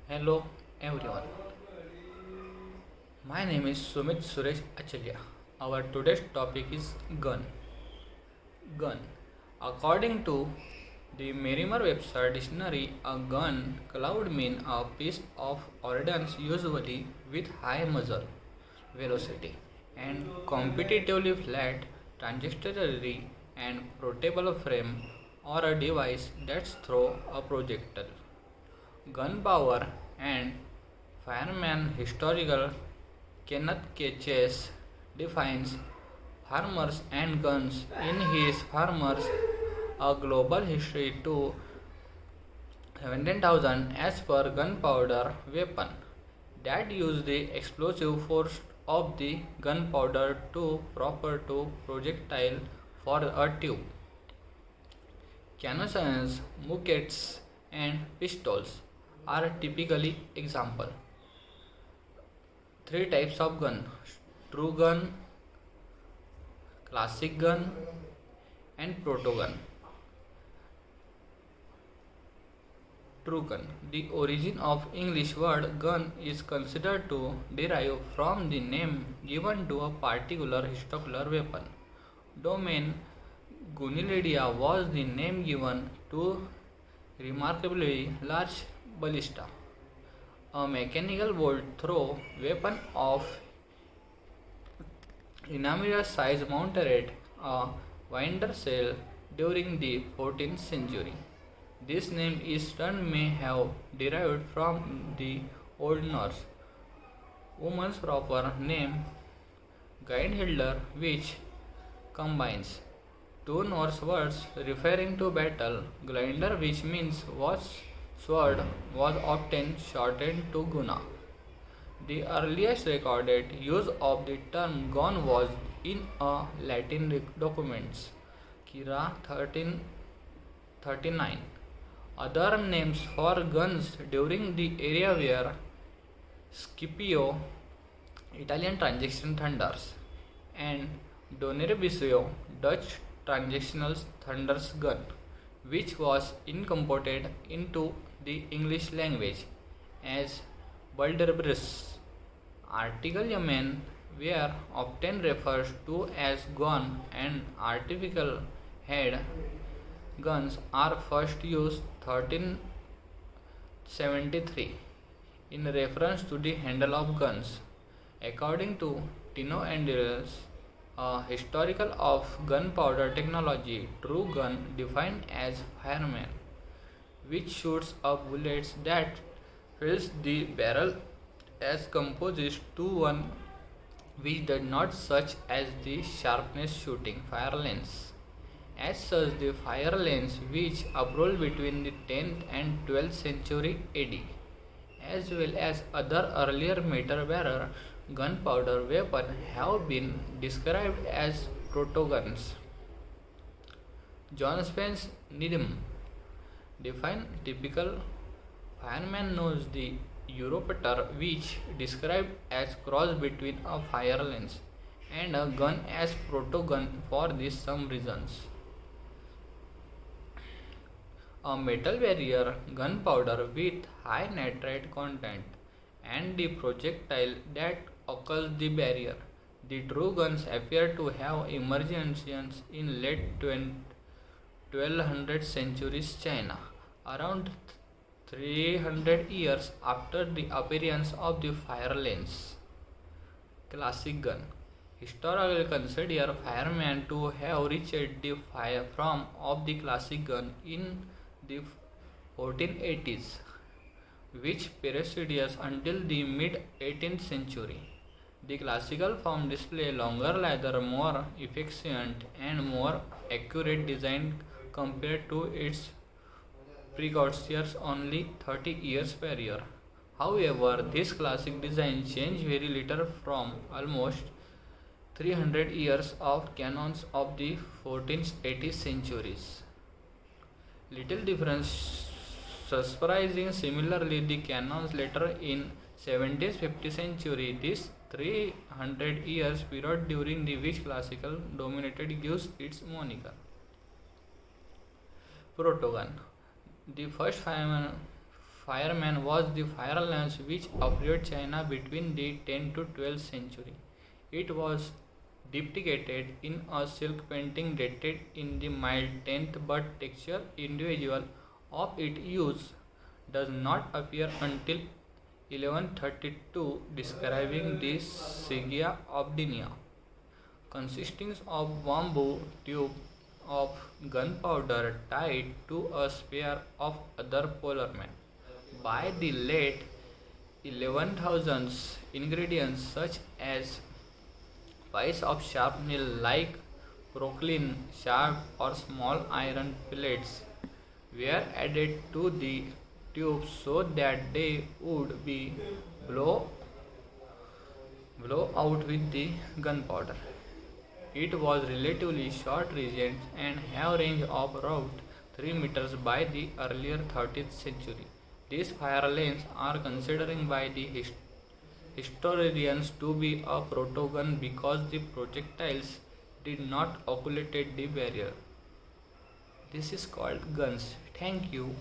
Hello everyone. My name is Sumit Suresh Achalya. Our today's topic is gun. Gun. According to the Merrimer Webster dictionary, a gun cloud means a piece of ordnance usually with high muzzle velocity and competitively flat trajectory and portable frame or a device that throws a projectile. Gun power and fireman historical Kenneth K. Chase defines farmers and guns in his Farmers A Global History to 17,000 as per gunpowder weapon that use the explosive force of the gunpowder to proper to projectile for a tube. Cannons, muskets, and pistols are typically example. Three types of gun: true gun, classic gun, and proto gun. True gun. The origin of English word gun is considered to derive from the name given to a particular historical weapon. Domain Gunilidia was the name given to remarkably large ballista, a mechanical bolt throw weapon of enormous size mounted a winder shell during the 14th century. This name is turn may have derived from the Old Norse woman's proper name Guidhildr, which combines two Norse words referring to battle. Glinder, which means was sword, was often shortened to Guna. The earliest recorded use of the term gun was in a Latin documents, Kira 1339. Other names for guns during the era were Scipio, Italian transaction thunders, and Donnerbisio, Dutch transactional thunders gun, which was incorporated into the English language as Balderbris. Article Yemen were often referred to as gun and artificial head guns are first used 1373 in reference to the handle of guns. According to Tino Andrews, a historical of gunpowder technology, true gun defined as fireman, which shoots up bullets that fills the barrel as composite to one which does not such as the sharpness shooting fire lens. As such, the fire lens which uprose between the 10th and 12th century AD, as well as other earlier metal bearer gunpowder weapons have been described as protoguns. John Spence Needham define typical fireman knows the Europeter, which described as cross between a fire lens and a gun as protogun for this some reasons. A metal barrier gunpowder with high nitrate content and the projectile that occurs the barrier. The true guns appear to have emerged in late 1200 centuries China, around 300 years after the appearance of the fire lens. Classic gun. Historically consider firemen to have reached the fire from of the classic gun in the 1480s, which preceded until the mid 18th century. The classical form display longer ladder, more efficient and more accurate design compared to its precursors only 30 years prior. However, this classic design changed very little from almost 300 years of cannons of the 14th 18th centuries. Little difference surprising. Similarly, the cannons later in 17th 50th century, this 300 years period during the which classical dominated gives its moniker. Protogun. The first fireman was the fire lance which appeared China between the 10th to 12th century. It was depicted in a silk painting dated in the mild 10th, but texture individual of its use does not appear until 1132, describing the Sigia of Dinia, consisting of bamboo tube of gunpowder tied to a spear of other polymer. By the late 11,000s, ingredients such as piece of sharp nail like crocklin, sharp or small iron pellets were added to the tubes so that they would be blow, blow out with the gunpowder. It was relatively short region and have range of about 3 meters by the earlier 30th century. These fire lanes are considered by the historians to be a protogun because the projectiles did not occlude the barrier. This is called guns. Thank you.